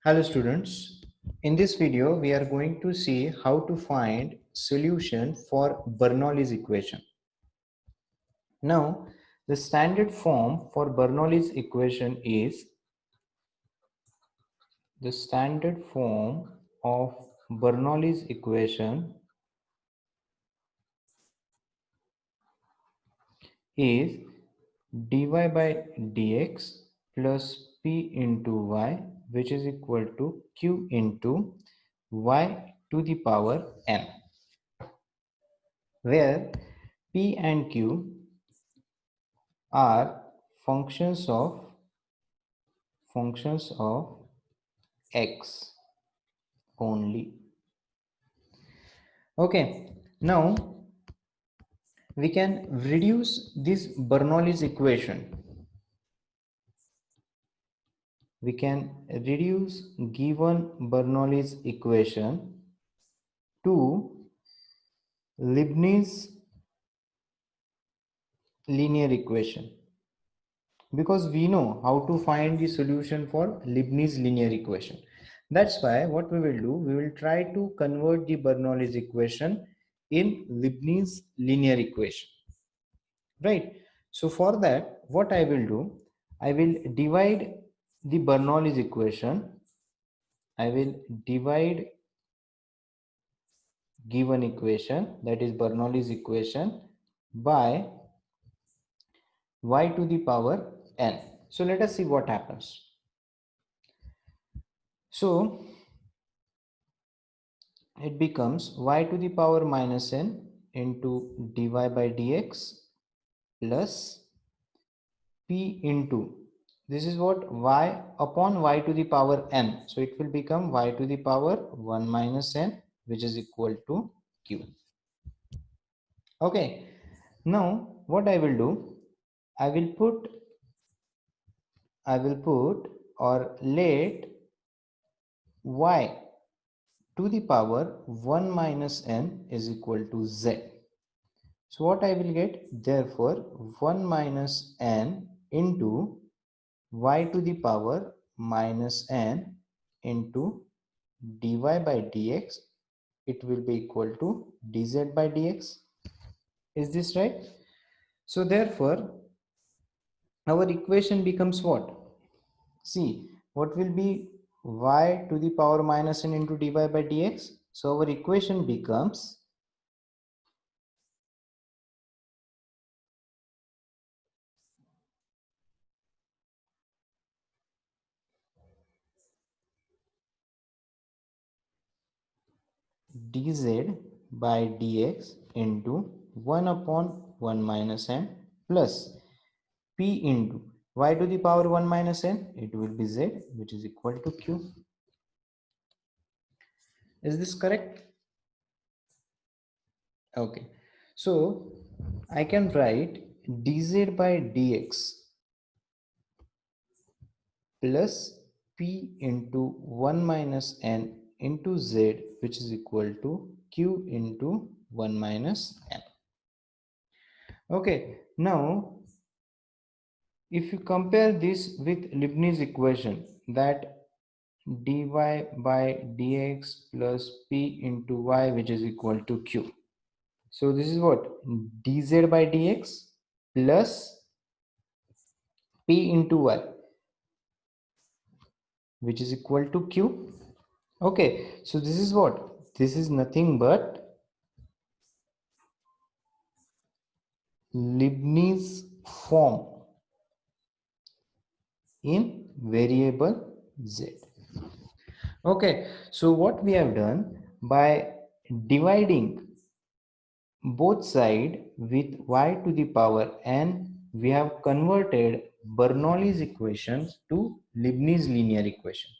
Hello students. In this video, we are going to see how to find solution for Bernoulli's equation. Now, the standard form for Bernoulli's equation is the standard form of Bernoulli's equation is dy by dx plus p into y, which is equal to q into y to the power n, where p and q are functions of x only. Okay, now we can reduce this Bernoulli's equation. We can reduce given Bernoulli's equation to Leibniz linear equation, because we know how to find the solution for Leibniz linear equation. That's why what we will do, we will try to convert the Bernoulli's equation in Leibniz linear equation, right? So for that, what I will do, I will divide the Bernoulli's equation. I will divide given equation, that is Bernoulli's equation, by y to the power n. So let us see what happens. So it becomes y to the power minus n into dy by dx plus p into, this is what, y upon y to the power n. So it will become y to the power 1 minus n, which is equal to q. Okay, now what I will do, I will put or let y to the power 1 minus n is equal to z. So what I will get, therefore 1 minus n into y to the power minus n into dy by dx, it will be equal to dz by dx. Is this right? So therefore our equation becomes what? See, what will be y to the power minus n into dy by dx? So our equation becomes dz by dx into 1 upon 1 minus n plus p into y to the power 1 minus n, it will be z, which is equal to q. Is this correct? Okay, so I can write dz by dx plus p into 1 minus n into z, which is equal to q into 1 minus n. Okay, now if you compare this with Leibniz equation, that dy by dx plus p into y, which is equal to q. So this is what, dz by dx plus p into y, which is equal to q. Okay, so this is what, this is nothing but Leibniz form in variable z. Okay, so what we have done, by dividing both side with y to the power n, we have converted Bernoulli's equations to Leibniz linear equation.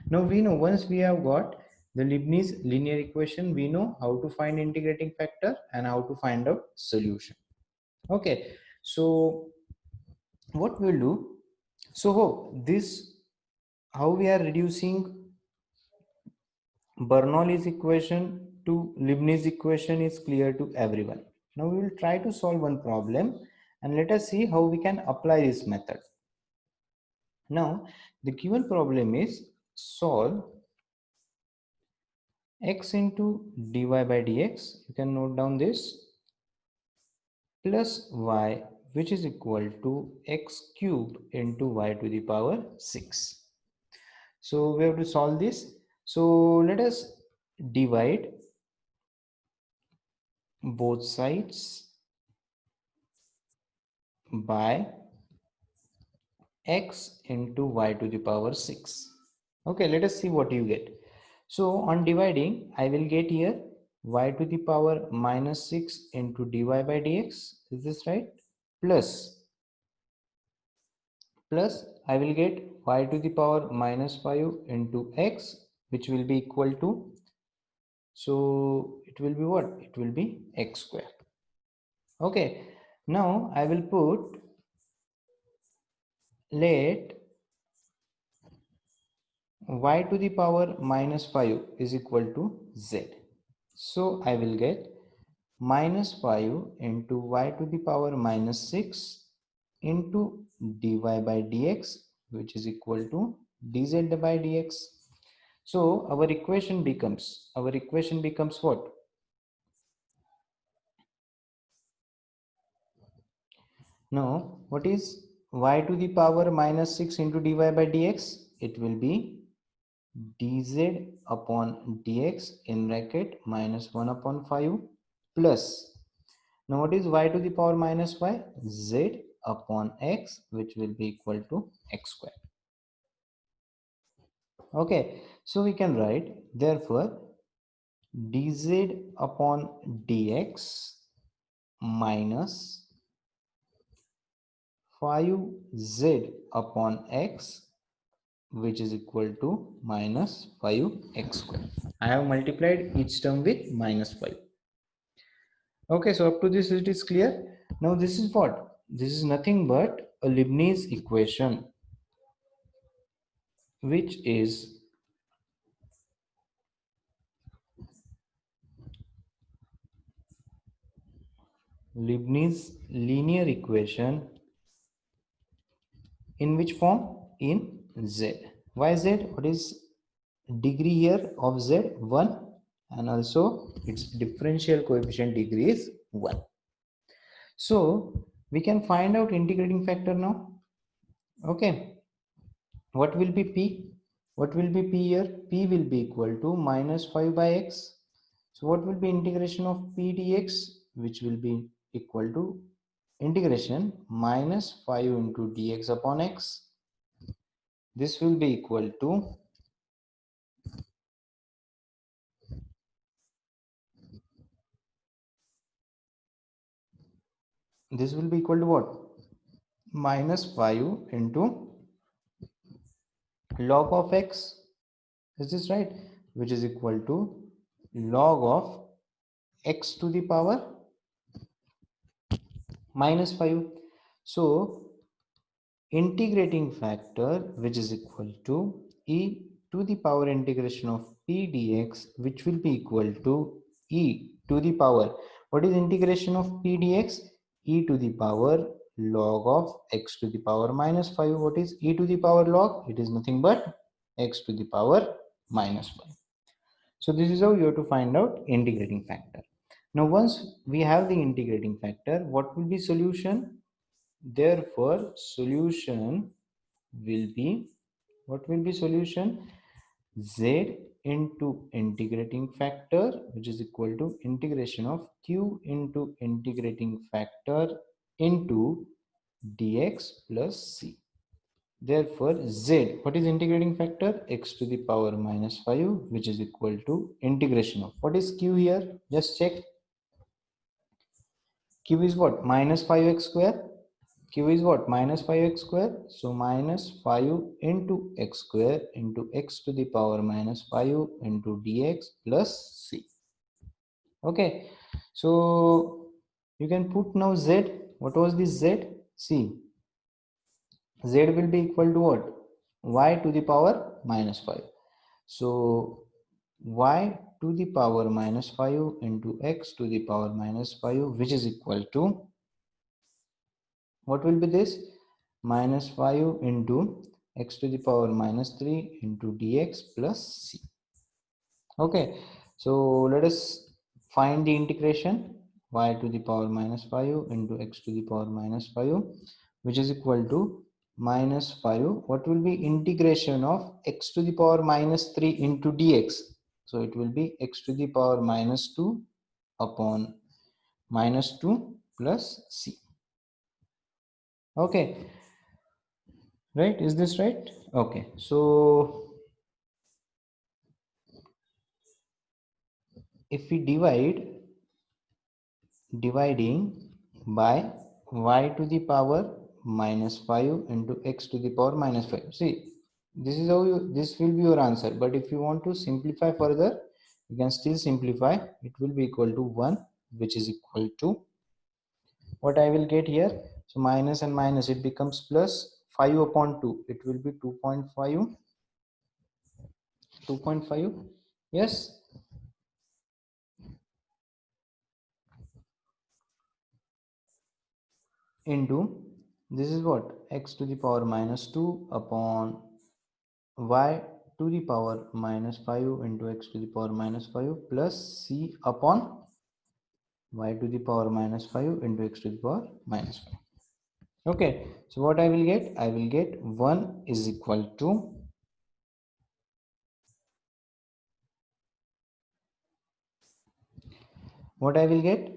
Now we know, once we have got the Leibniz linear equation, we know how to find integrating factor and how to find out solution. Okay, so what we'll do, so this, how we are reducing Bernoulli's equation to Leibniz equation is clear to everyone. Now we will try to solve one problem and let us see how we can apply this method. Now the given problem is solve x into dy by dx, you can note down this, plus y, which is equal to x cubed into y to the power 6. So we have to solve this. So let us divide both sides by x into y to the power 6. Okay, let us see what you get. So on dividing, I will get here y to the power minus 6 into dy by dx. Is this right? Plus I will get y to the power minus 5 into x, which will be equal to, so it will be what? It will be x square. Okay, now I will put, let y to the power minus 5 is equal to z. So I will get minus 5 into y to the power minus 6 into dy by dx, which is equal to dz by dx. So our equation becomes what? Now what is y to the power minus 6 into dy by dx? It will be dz upon dx in bracket minus 1 upon 5 plus, now what is y to the power minus y? Z upon x, which will be equal to x square. Okay, so we can write therefore dz upon dx minus 5z upon x, which is equal to minus 5x square. I have multiplied each term with minus 5. Okay, so up to this it is clear. Now this is what? This is nothing but a Leibniz equation, which is Leibniz linear equation in which form? In z. Why z? What is degree here of z? 1, and also its differential coefficient degree is 1. So we can find out integrating factor now. Okay, what will be p? What will be p here? P will be equal to minus 5 by x. So what will be integration of p dx, which will be equal to integration minus 5 into dx upon x. This will be equal to what? Minus 5 into log of x. Is this right? Which is equal to log of x to the power minus 5. So integrating factor, which is equal to e to the power integration of p dx, which will be equal to e to the power, what is integration of p dx? E to the power log of x to the power minus 5. What is e to the power log? It is nothing but x to the power minus 5. So this is how you have to find out integrating factor. Now once we have the integrating factor, what will be solution? Therefore solution will be, what will be solution? Z into integrating factor, which is equal to integration of q into integrating factor into dx plus c. Therefore z, what is integrating factor? X to the power minus 5, which is equal to integration of, what is q here? Just check. Q is what? Minus 5x square. Q is what? Minus 5x square. So minus 5 into x square into x to the power minus 5 into dx plus c. Okay. So you can put now z. What was this z? See, z will be equal to what? Y to the power minus 5. So y to the power minus 5 into x to the power minus 5, which is equal to, what will be this? Minus 5 into x to the power minus 3 into dx plus c. Okay, so let us find the integration y to the power minus 5 into x to the power minus 5, which is equal to minus 5. What will be integration of x to the power minus 3 into dx? So it will be x to the power minus 2 upon minus 2 plus c. Okay, right? Is this right? Okay, so if we dividing by y to the power minus 5 into x to the power minus 5. See, this is how this will be your answer. But if you want to simplify further, you can still simplify. It will be equal to 1, which is equal to what I will get here. So minus and minus, it becomes plus 5 upon 2. It will be 2.5. 2.5. Yes. Into this is what, x to the power minus 2 upon y to the power minus 5 into x to the power minus 5 plus c upon y to the power minus 5 into x to the power minus 5. Okay, so what I will get? I will get 1 is equal to what I will get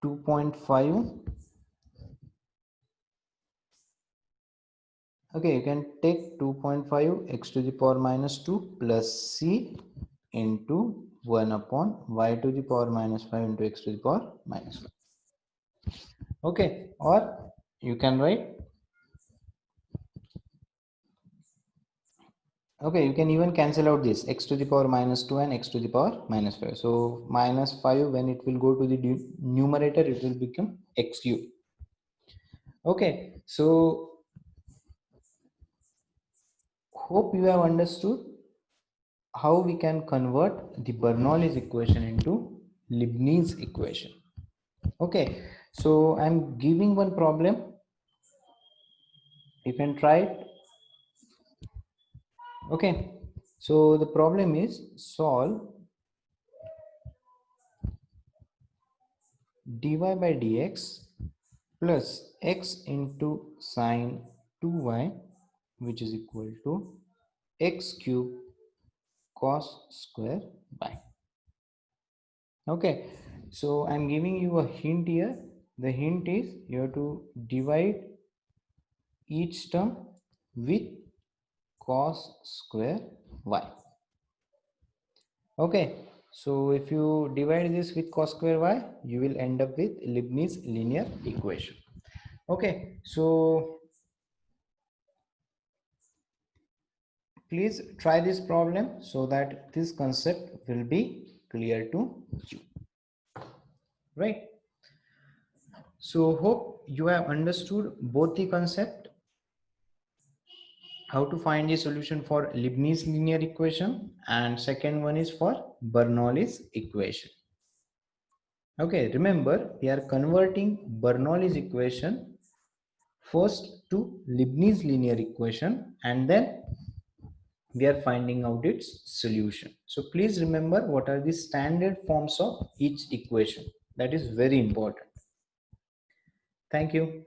2.5. Okay, you can take 2.5 x to the power minus 2 plus c into 1 upon y to the power minus 5 into x to the power minus 5. Okay, or you can write, okay, you can even cancel out this x to the power minus 2 and x to the power minus 5. So minus 5, when it will go to the numerator, it will become x cube. Okay, so hope you have understood how we can convert the Bernoulli's equation into Leibniz equation. Okay, so I'm giving one problem. You can try it. Okay, so the problem is solve dy by dx plus x into sine 2y, which is equal to x cube cos square y. Okay, so I'm giving you a hint here. The hint is you have to divide each term with cos square y. Okay, so if you divide this with cos square y, you will end up with Leibniz linear equation. Okay, so please try this problem so that this concept will be clear to you, right? So hope you have understood both the concept, how to find the solution for Leibniz linear equation, and second one is for Bernoulli's equation. Okay, remember we are converting Bernoulli's equation first to Leibniz linear equation, and then we are finding out its solution. So please remember what are the standard forms of each equation. That is very important. Thank you.